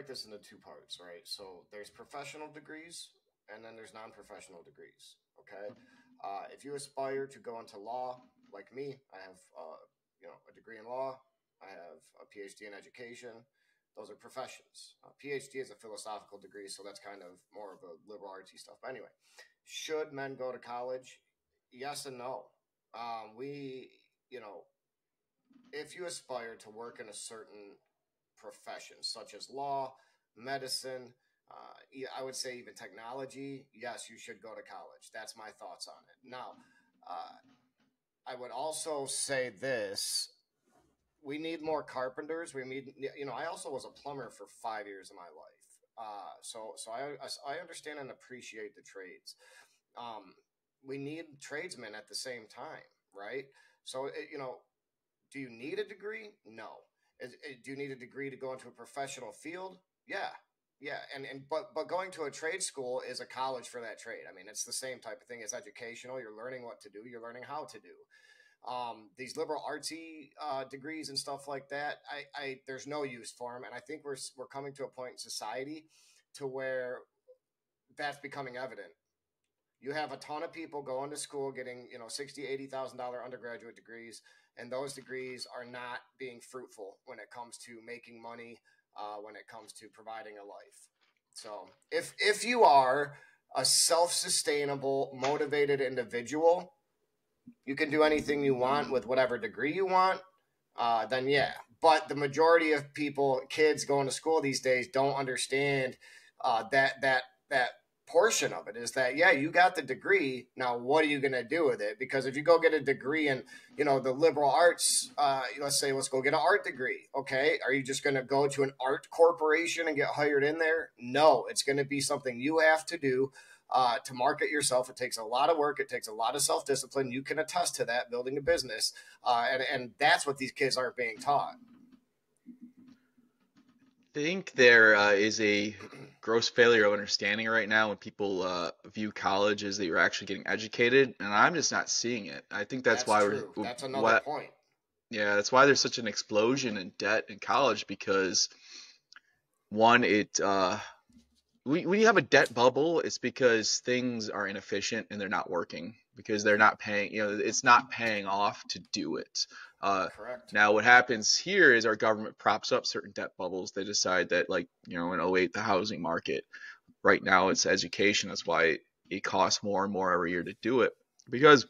break this into two parts, right? So there's professional degrees and then there's non-professional degrees. Okay. If you aspire to go into law, like me, I have, a degree in law. I have a PhD in education. Those are professions. PhD is a philosophical degree, so that's kind of more of a liberal artsy stuff. But anyway, should men go to college? Yes and no. We, if you aspire to work in a certain profession, such as law, medicine, I would say even technology, yes, you should go to college. That's my thoughts on it. Now, I would also say this. We need more carpenters. We need, I also was a plumber for 5 years of my life. So I understand and appreciate the trades. We need tradesmen at the same time, right? So, do you need a degree? No. Do you need a degree to go into a professional field? Yeah. Yeah. But going to a trade school is a college for that trade. I mean, it's the same type of thing. It's educational. You're learning what to do. You're learning how to do. These liberal artsy degrees and stuff like that, there's no use for them. And I think we're coming to a point in society to where that's becoming evident. You have a ton of people going to school getting, $60,000, $80,000 undergraduate degrees, and those degrees are not being fruitful when it comes to making money, when it comes to providing a life. So if you are a self-sustainable, motivated individual, you can do anything you want with whatever degree you want, then yeah. But the majority of people, kids going to school these days, don't understand that portion of it is that, yeah, you got the degree. Now, what are you going to do with it? Because if you go get a degree in, the liberal arts, let's go get an art degree. Okay. Are you just going to go to an art corporation and get hired in there? No, it's going to be something you have to do. To market yourself. It takes a lot of work. It takes a lot of self-discipline. You can attest to that building a business. And that's what these kids aren't being taught. I think there is a gross failure of understanding right now when people view college as that you're actually getting educated, and I'm just not seeing it. I think that's why true. That's another point. Yeah, that's why there's such an explosion in debt in college, because one, when you have a debt bubble, it's because things are inefficient and they're not working, because they're not paying, it's not paying off to do it. Correct. Now, what happens here is our government props up certain debt bubbles. They decide that, like, in 08, the housing market, right now it's education. That's why it costs more and more every year to do it, because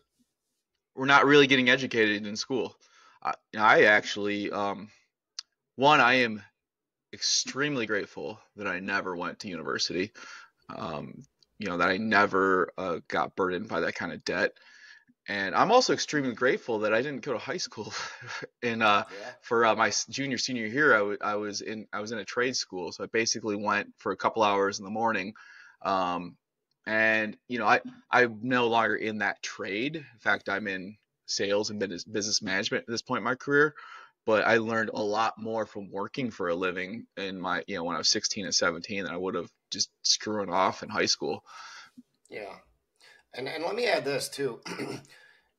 we're not really getting educated in school. I actually, I am extremely grateful that I never went to university, that I never got burdened by that kind of debt. And I'm also extremely grateful that I didn't go to high school. And for my senior year, I was in a trade school. So I basically went for a couple hours in the morning. I'm no longer in that trade. In fact, I'm in sales and business management at this point in my career. But I learned a lot more from working for a living in my, when I was 16 and 17 than I would have just screwing off in high school. Yeah. And let me add this too.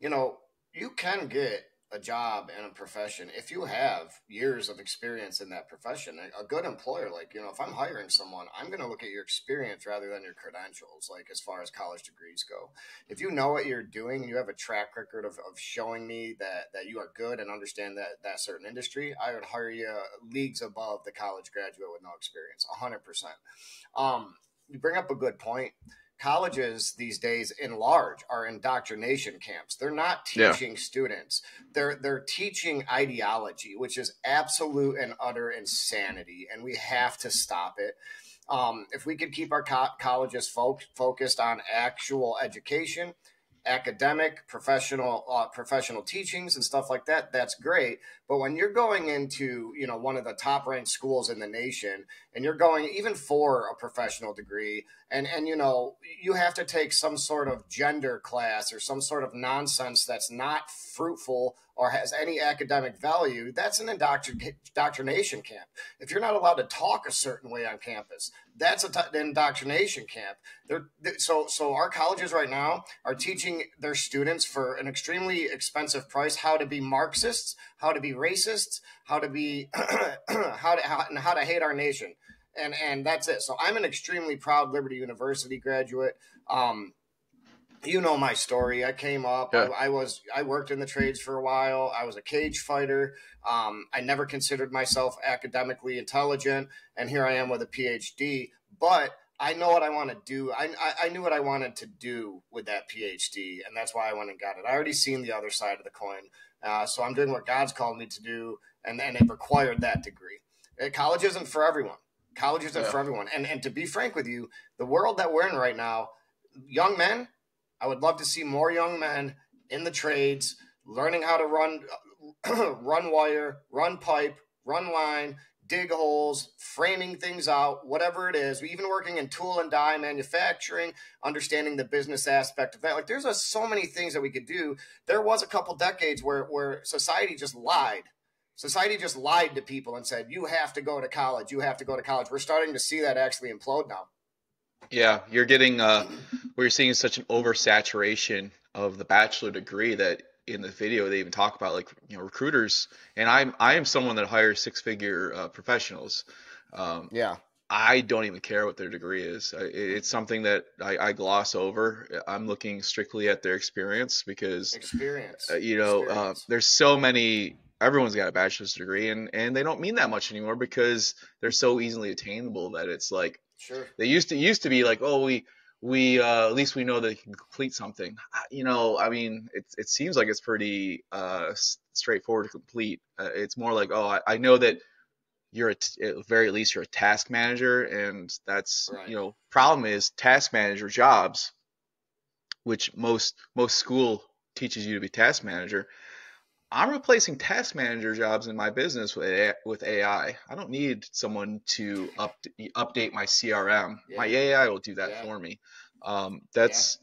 You can get a job in a profession if you have years of experience in that profession. A good employer, if I'm hiring someone, I'm going to look at your experience rather than your credentials, as far as college degrees go. If you know what you're doing, you have a track record of showing me that you are good and understand that certain industry, I would hire you leagues above the college graduate with no experience, 100%. You bring up a good point. Colleges these days in large are indoctrination camps. They're not teaching students. They're teaching ideology, which is absolute and utter insanity. And we have to stop it. If we could keep our colleges focused on actual education, academic, professional teachings and stuff like that, that's great. But when you're going into, one of the top ranked schools in the nation, and you're going even for a professional degree, and you have to take some sort of gender class or some sort of nonsense that's not fruitful or has any academic value, that's an indoctrination camp. If you're not allowed to talk a certain way on campus, that's an indoctrination camp. So our colleges right now are teaching their students for an extremely expensive price how to be Marxists, how to be racists, how to be how to hate our nation. And that's it. So I'm an extremely proud Liberty University graduate. You know my story. I came up. Yeah. I worked in the trades for a while. I was a cage fighter. I never considered myself academically intelligent, and here I am with a PhD. But I know what I want to do. I knew what I wanted to do with that PhD, and that's why I went and got it. I already seen the other side of the coin, so I'm doing what God's called me to do, and it required that degree. College isn't for everyone. College isn't for everyone. And to be frank with you, the world that we're in right now, young men, I would love to see more young men in the trades learning how to run wire, run pipe, run line, dig holes, framing things out, whatever it is. Even working in tool and die manufacturing, understanding the business aspect of that. Like there's so many things that we could do. There was a couple decades where society just lied. Society just lied to people and said, you have to go to college. You have to go to college. We're starting to see that actually implode now. Yeah, you're getting we're seeing such an oversaturation of the bachelor degree that in the video they even talk about, like, you know, recruiters, and I am someone that hires six-figure professionals. Yeah. I don't even care what their degree is. It's something that I gloss over. I'm looking strictly at their experience because there's so many. Everyone's got a bachelor's degree, and they don't mean that much anymore because they're so easily attainable that it's like, sure. They used to be like, oh, we at least we know that you can complete something. You know, I mean, it seems like it's pretty straightforward to complete. It's more like, oh, I know that you're at very least you're a task manager, and that's right. You know, problem is task manager jobs, which most school teaches you to be task manager. I'm replacing task manager jobs in my business with AI. I don't need someone to update my CRM. Yeah. My AI will do that for me. That's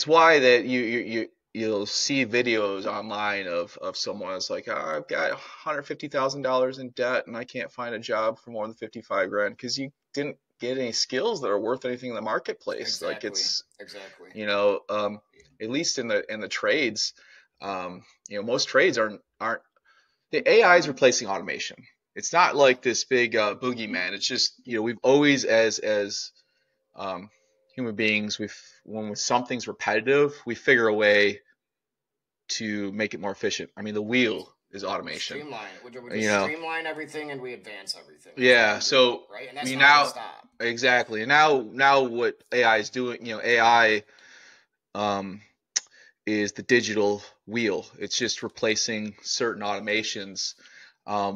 why that you'll see videos online of someone that's like, oh, I've got $150,000 in debt and I can't find a job for more than 55 grand because you didn't get any skills that are worth anything in the marketplace. Exactly. Like it's exactly. You know, at least in the trades. You know, most trades aren't the AI is replacing automation. It's not like this big boogeyman. It's just, you know, we've always as human beings, when something's repetitive, we figure a way to make it more efficient. I mean, the wheel is automation. Streamline. We just streamline everything and we advance everything. That's so right, and that's not gonna stop. Exactly. And now what AI is doing, you know, AI is the digital wheel. It's just replacing certain automations,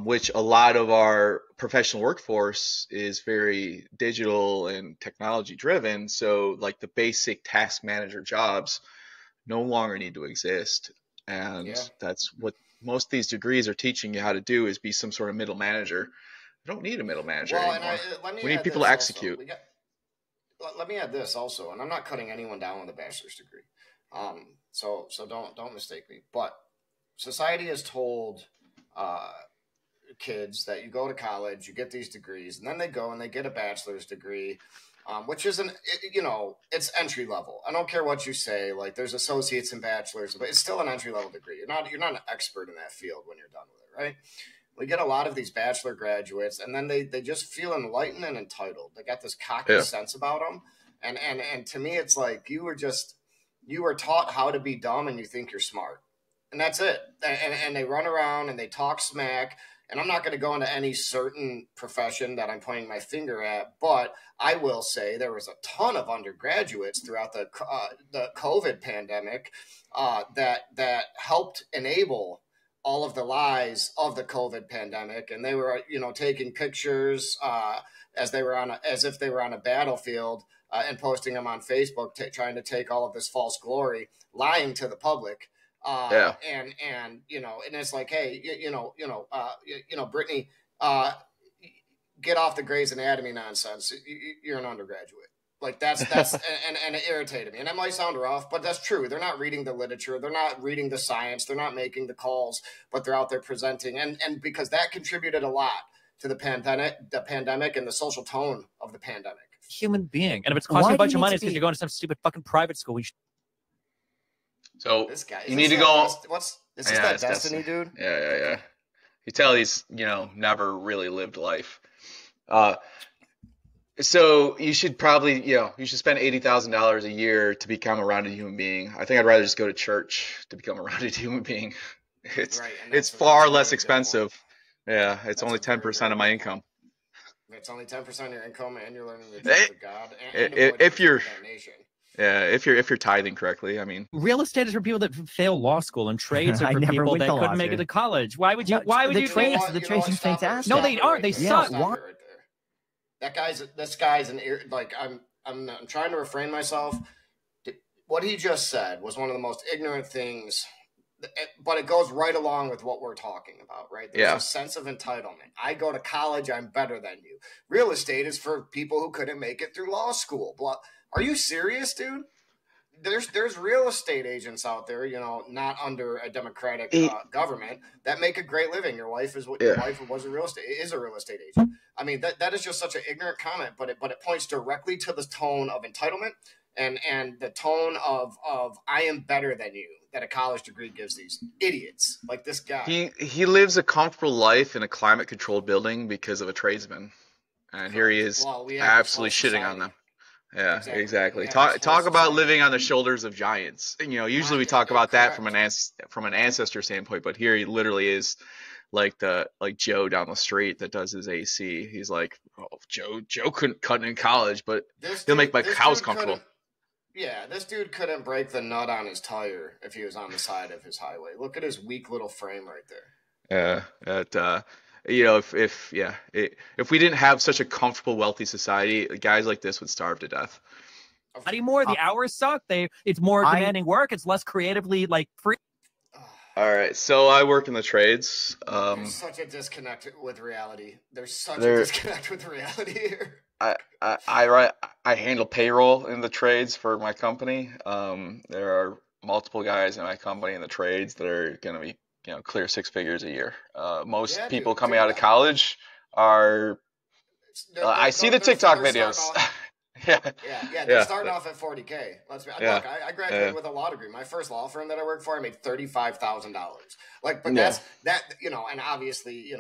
which a lot of our professional workforce is very digital and technology driven. So like the basic task manager jobs no longer need to exist. And that's what most of these degrees are teaching you how to do, is be some sort of middle manager. You don't need a middle manager anymore. We need people to execute. Let me add this also, and I'm not cutting anyone down with a bachelor's degree. So don't mistake me. But society has told kids that you go to college, you get these degrees, and then they go and they get a bachelor's degree, which isn't, you know, it's entry level. I don't care what you say. Like there's associates and bachelors, but it's still an entry level degree. You're not an expert in that field when you're done with it, right? We get a lot of these bachelor graduates, and then they just feel enlightened and entitled. They got this cocky sense about them, and to me, it's like you were taught how to be dumb and you think you're smart. And that's it. And they run around and they talk smack. And I'm not going to go into any certain profession that I'm pointing my finger at, but I will say there was a ton of undergraduates throughout the COVID pandemic that helped enable all of the lies of the COVID pandemic. And they were, you know, taking pictures as if they were on a battlefield. And posting them on Facebook, trying to take all of this false glory, lying to the public, and you know, and it's like, hey, Brittany, get off the Grey's Anatomy nonsense. You're an undergraduate. Like that's and it irritated me. And that might sound rough, but that's true. They're not reading the literature, they're not reading the science, they're not making the calls, but they're out there presenting, and because that contributed a lot to the pandemic and the social tone of the pandemic. Human being, and if it's costing you a bunch of money, it's because you're going to some stupid fucking private school. So this guy, you need to go. This is that Destiny dude? Yeah. You tell he's, you know, never really lived life. So you should probably, you should spend $80,000 a year to become a rounded human being. I think I'd rather just go to church to become a rounded human being. It's Right, and it's that's far a less very good point. expensive. Yeah, it's That's only a very, 10% very of my good point. income. It's only 10% of your income, and you're learning the I- truth of God and avoiding If you're eternal damnation. Yeah, if you're tithing correctly, I mean, Real estate is for people that fail law school, and trades are I for never people went that to law, couldn't make it sir. to college. Why would you? No, Why would the you? trades- think? the trades are Stop it, fantastic. No, stop they it are. right They there. suck. Stop it right there. This guy's like I'm trying to refrain myself. What he just said was one of the most ignorant things, but it goes right along with what we're talking about, right? There's Yeah. a sense of entitlement. I go to college, I'm better than you. Real estate is for people who couldn't make it through law school. Are you serious, dude? There's real estate agents out there, not under a democratic government, that make a great living. Your wife is your wife was a real estate agent. I mean, that is just such an ignorant comment, but it points directly to the tone of entitlement and the tone of I am better than you that a college degree gives these idiots like this guy. he lives a comfortable life in a climate controlled building because of a tradesman, and here he is absolutely shitting on them. Yeah, exactly. Talk about living on the shoulders of giants. And, usually we talk about that from an ancestor standpoint, but here he literally is like Joe down the street that does his AC. He's like, oh, Joe couldn't cut in college, but he'll make my house comfortable. Yeah, this dude couldn't break the nut on his tire if he was on the side of his highway. Look at his weak little frame right there. Yeah, if we didn't have such a comfortable, wealthy society, guys like this would starve to death. Not anymore. The hours suck. It's more demanding work. It's less creatively free. All right, so I work in the trades. There's such a disconnect with reality. There's such a disconnect with reality here. I handle payroll in the trades for my company. There are multiple guys in my company in the trades that are going to be clear six figures a year. Most people coming out of college are. I see the TikTok videos. They're starting off at 40K. Look, I graduated with a law degree. My first law firm that I worked for, I made $35,000. That's and obviously,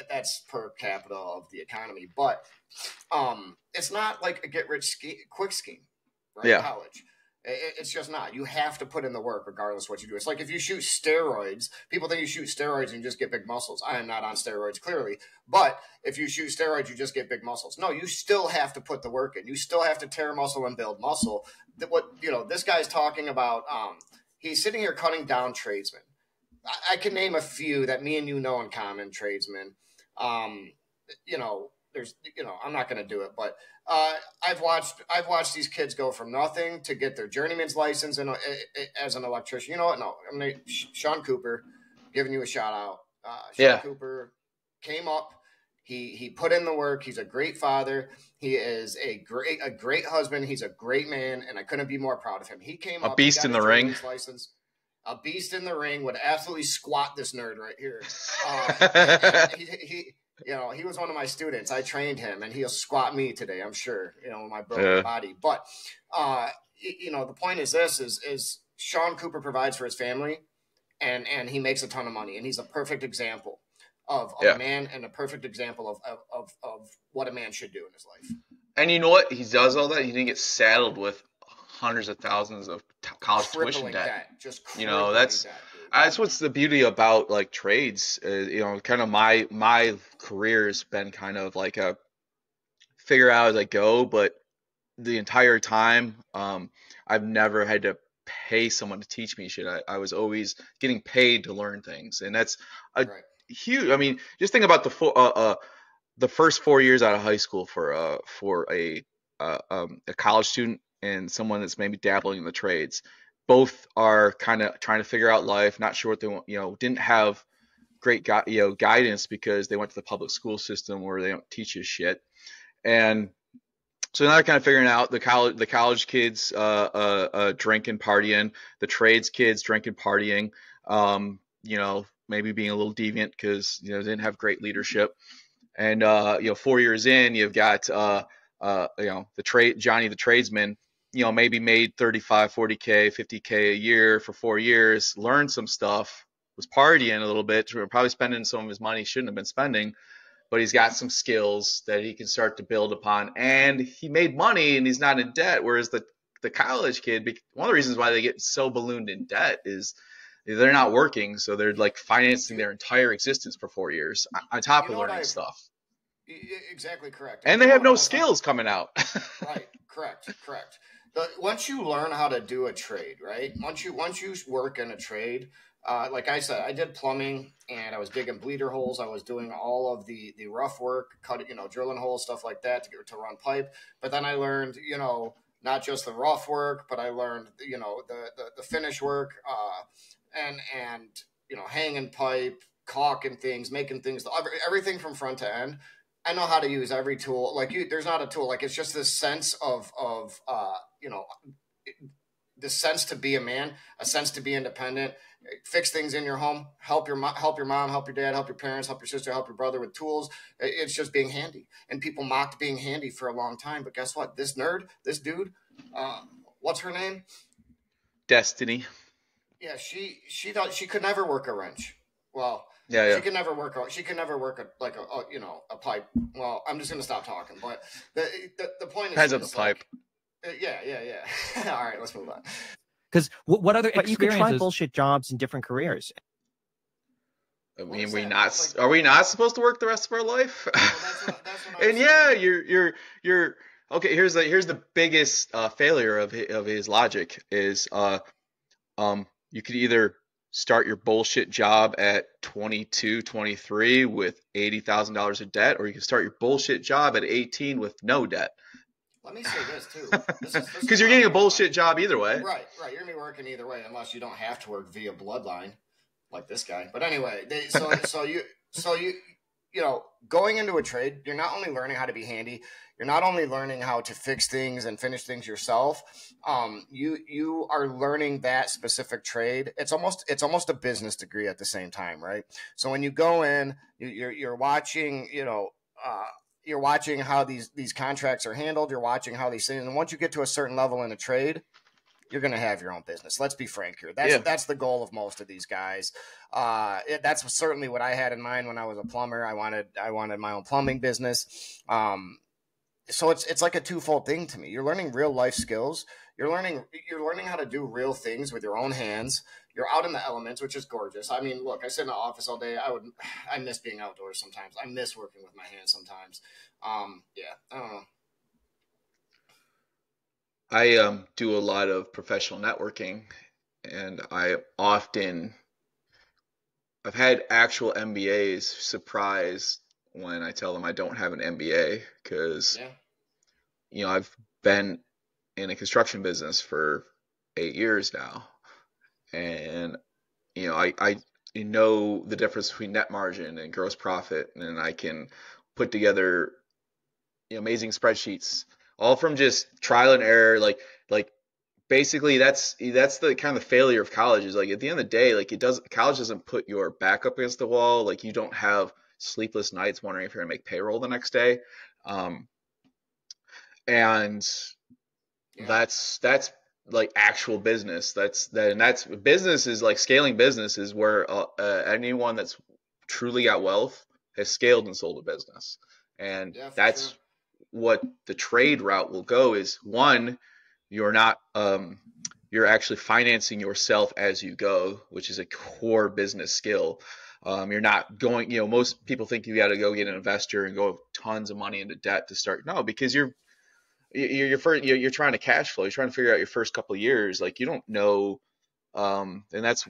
that's per capita of the economy. But it's not like a get rich quick scheme, right? Yeah. College. It's just not. You have to put in the work regardless of what you do. It's like if you shoot steroids, people think you shoot steroids and you just get big muscles. I am not on steroids, clearly. But if you shoot steroids, you just get big muscles. No, you still have to put the work in. You still have to tear muscle and build muscle. This guy's talking about, he's sitting here cutting down tradesmen. I can name a few that me and you know in common, tradesmen. There's, I'm not going to do it, but I've watched these kids go from nothing to get their journeyman's license as an electrician. You know what? No, I'm going to Sean Cooper, giving you a shout out. Sean Cooper came up. He put in the work. He's a great father. He is a great husband. He's a great man, and I couldn't be more proud of him. He came up. A beast in the ring. A beast in the ring would absolutely squat this nerd right here. He was one of my students. I trained him, and he'll squat me today, I'm sure, my broken body. But, the point is this, is Sean Cooper provides for his family, and he makes a ton of money, and he's a perfect example of a man and a perfect example of what a man should do in his life. And you know what? He does all that. He didn't get saddled with hundreds of thousands of college tuition debt. That's what's the beauty about trades. Kind of my career has been kind of like a figure out as I go, but the entire time I've never had to pay someone to teach me shit. I was always getting paid to learn things, and that's huge. I mean, just think about the first 4 years out of high school for a college student and someone that's maybe dabbling in the trades. Both are kind of trying to figure out life, not sure what they want, didn't have great guidance because they went to the public school system where they don't teach you shit. And so now they're kind of figuring out the college kids drinking, partying, the trades kids drinking, partying, maybe being a little deviant because they didn't have great leadership. And 4 years in, you've got Johnny the tradesman, maybe made 35, 40K, 50K a year for 4 years, learned some stuff, was partying a little bit, probably spending some of his money he shouldn't have been spending. but he's got some skills that he can start to build upon, and he made money and he's not in debt. Whereas the college kid, one of the reasons why they get so ballooned in debt is they're not working, so they're like financing their entire existence for 4 years on top of learning stuff. Exactly correct. And they have no skills coming out. Right. Correct. Once you learn how to do a trade, right? Once you work in a trade, like I said, I did plumbing and I was digging bleeder holes. I was doing all of the rough work, drilling holes, stuff like that to run pipe. But then I learned, not just the rough work, but I learned, the finish work, and hanging pipe, caulking things, making things, everything from front to end. I know how to use every tool. There's not a tool. It's just this sense of the sense to be a man, a sense to be independent, fix things in your home, help your mom, help your dad, help your parents, help your sister, help your brother with tools. It's just being handy. And people mocked being handy for a long time. But guess what? This dude, what's her name? Destiny. Yeah, she thought she could never work a wrench. Well, yeah. She could never work a pipe. Well, I'm just gonna stop talking. But the point is, depends on the pipe. Yeah. All right, let's move on. Because what other experiences? You can try bullshit jobs in different careers. I mean, are we not supposed to work the rest of our life? Well, that's what and you're okay. Here's the biggest failure of his logic is you could either start your bullshit job at 22, 23 with $80,000 of debt, or you can start your bullshit job at 18 with no debt. Let me say this too, because you're getting a bullshit job either way. Right. You're gonna be working either way, unless you don't have to work via bloodline, like this guy. But anyway, so you going into a trade, you're not only learning how to be handy, you're not only learning how to fix things and finish things yourself. You are learning that specific trade. It's almost a business degree at the same time, right? So when you go in, you're watching, you're watching how these contracts are handled. You're watching how these things, and once you get to a certain level in a trade, you're going to have your own business. Let's be frank here. That's the goal of most of these guys. That's certainly what I had in mind when I was a plumber. I wanted my own plumbing business. So it's like a twofold thing to me. You're learning real life skills. You're learning how to do real things with your own hands. You're out in the elements, which is gorgeous. I mean, look, I sit in the office all day. I miss being outdoors sometimes. I miss working with my hands sometimes. I don't know. I do a lot of professional networking, and I've had actual MBAs surprised when I tell them I don't have an MBA, because I've been in a construction business for 8 years now, and I know the difference between net margin and gross profit, and I can put together amazing spreadsheets, all from just trial and error. Like basically that's the kind of failure of college, is at the end of the day, college doesn't put your back up against the wall. You don't have sleepless nights wondering if you're gonna make payroll the next day. That's actual business. That's business is scaling business is where anyone that's truly got wealth has scaled and sold a business. And that's what the trade route will go is, one, you're not you're actually financing yourself as you go, which is a core business skill. You're not going, most people think you got to go get an investor and go tons of money into debt to start. No, because you're trying to cash flow. You're trying to figure out your first couple of years. You don't know. And that's,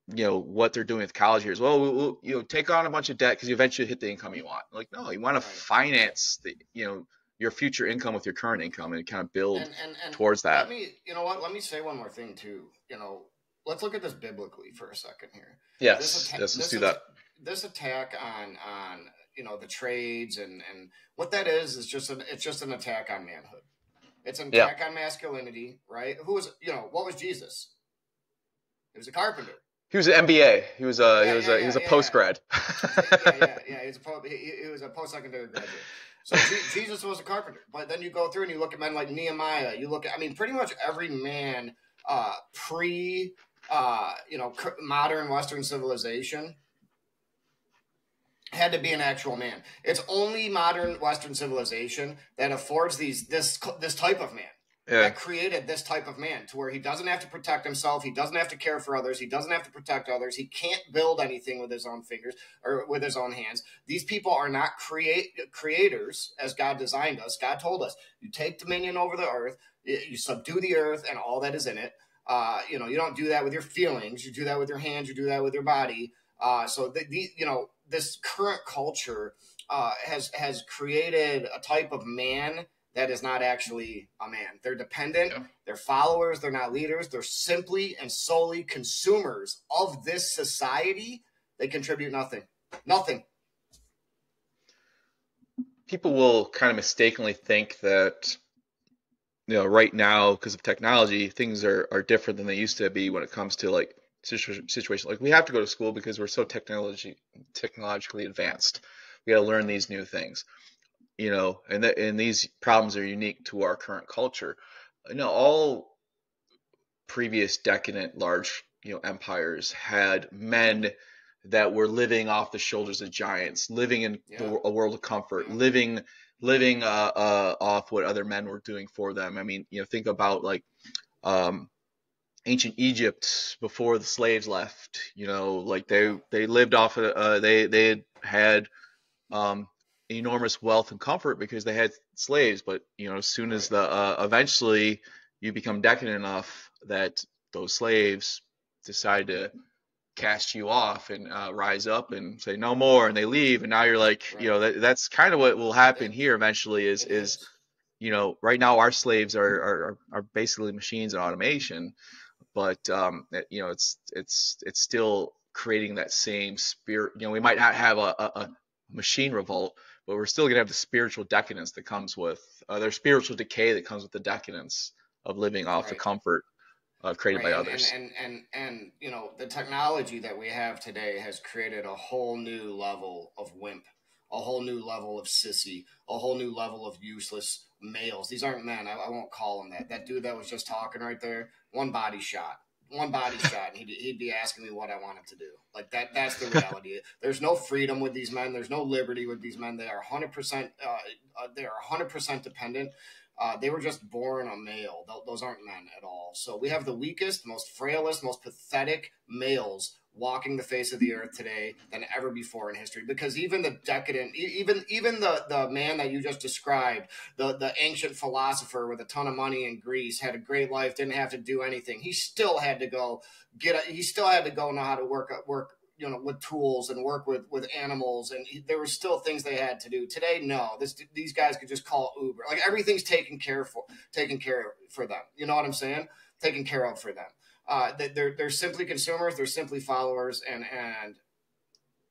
what they're doing with college years. Well, we'll take on a bunch of debt because you eventually hit the income you want. No, you want to finance your future income with your current income and kind of build and towards that. Let me say one more thing too. Let's look at this biblically for a second here. Yes, let's do that. This attack on the trades and what that is just an attack on manhood. It's an attack on masculinity, right? What was Jesus? He was a carpenter. He was an MBA. He was a post grad. He was a post-secondary graduate. So Jesus was a carpenter. But then you go through and you look at men like Nehemiah. You look at, pretty much every man modern Western civilization had to be an actual man. It's only modern Western civilization that affords this type of man. Yeah. That created this type of man to where he doesn't have to protect himself. He doesn't have to care for others. He doesn't have to protect others. He can't build anything with his own fingers or with his own hands. These people are not creators as God designed us. God told us, you take dominion over the earth, you subdue the earth and all that is in it. You don't do that with your feelings. You do that with your hands. You do that with your body. So this current culture has created a type of man that is not actually a man. They're dependent. Yeah. They're followers. They're not leaders. They're simply and solely consumers of this society. They contribute nothing. Nothing. People will kind of mistakenly think that, right now, because of technology, things are different than they used to be when it comes to like situations. Like we have to go to school because we're so technologically advanced. We got to learn these new things. And these problems are unique to our current culture. All previous decadent large, empires had men that were living off the shoulders of giants, living in a world of comfort, living off what other men were doing for them. I mean, think about like ancient Egypt before the slaves left. Like they lived off of they had enormous wealth and comfort because they had slaves, but as soon as eventually you become decadent enough that those slaves decide to cast you off and rise up and say no more, and they leave, and now you're like, that's kind of what will happen here eventually. Is right now our slaves are basically machines and automation, but it's still creating that same spirit. We might not have a machine revolt, but we're still going to have the spiritual decadence that comes with there's spiritual decay that comes with the decadence of living off the comfort created by others. And the technology that we have today has created a whole new level of wimp, a whole new level of sissy, a whole new level of useless males. These aren't men. I won't call them that. That dude that was just talking right there, one body shot, and he'd be asking me what I want him to do. Like that's the reality. There's no freedom with these men. There's no liberty with these men. They are 100%. They are 100% dependent. They were just born a male. Those aren't men at all. So we have the weakest, most frailest, most pathetic males walking the face of the earth today than ever before in history. Because even the decadent, even the man that you just described, the ancient philosopher with a ton of money in Greece, had a great life, didn't have to do anything. He still had to go know how to work with tools and work with animals, and there were still things they had to do. Today, no, these guys could just call Uber. Like everything's taken care of for them. You know what I'm saying? Taken care of for them. They're simply consumers. They're simply followers, and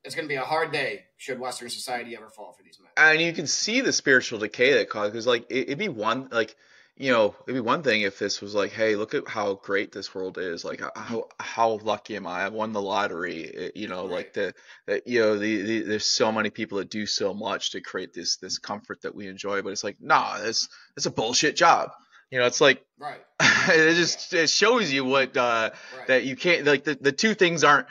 it's going to be a hard day should Western society ever fall for these men. And you can see the spiritual decay that causes, because like it'd be one thing if this was like, hey, look at how great this world is. Like how lucky am I? I won the lottery. Like there's so many people that do so much to create this comfort that we enjoy. But it's like, nah, it's a bullshit job. It's like, right. it shows you what that you can't, like the two things aren't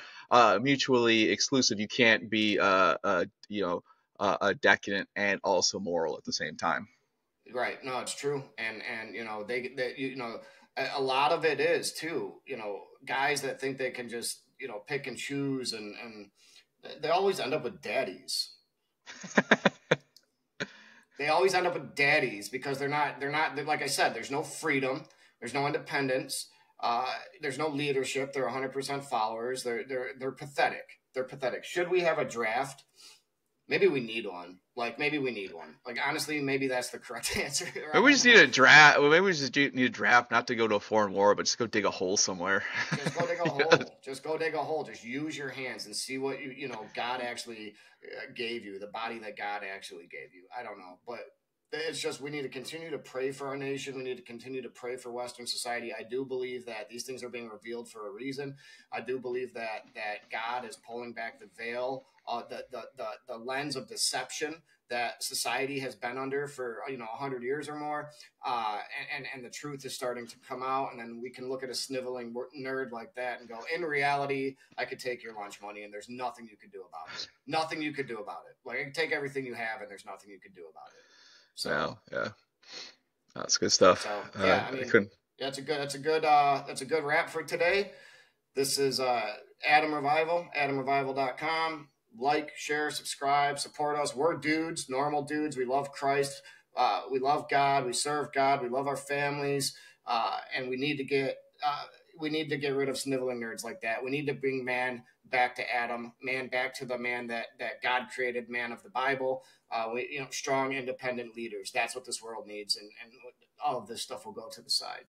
mutually exclusive. You can't be a decadent and also moral at the same time. Right. No, it's true. And a lot of it is too, guys that think they can just, pick and choose and they always end up with daddies. They always end up with daddies because they're not, like I said, there's no freedom. There's no independence. There's no leadership. They're 100% followers. They're pathetic. They're pathetic. Should we have a draft? Maybe we need one. Like honestly, maybe that's the correct answer. Maybe we just need a draft. Maybe we just need a draft, not to go to a foreign war, but just go dig a hole somewhere. Just go dig a hole. Just go dig a hole. Just use your hands and see what God actually gave you, the body that God actually gave you. I don't know, but it's just we need to continue to pray for our nation. We need to continue to pray for Western society. I do believe that these things are being revealed for a reason. I do believe that God is pulling back the veil, the lens of deception that society has been under for 100 years or more, and the truth is starting to come out, and then we can look at a sniveling nerd like that and go, in reality, I could take your lunch money, and there's nothing you could do about it. Nothing you could do about it. Like, I could take everything you have, and there's nothing you could do about it. So yeah, that's good stuff. So yeah, I mean, that's a good wrap for today. This is AdamRevival, AdamRevival.com. Like, share, subscribe, support us. We're dudes, normal dudes. We love Christ. We love God. We serve God. We love our families. And we need to get rid of sniveling nerds like that. We need to bring man back to Adam, man back to the man that God created, man of the Bible. Strong, independent leaders. That's what this world needs, and all of this stuff will go to the side.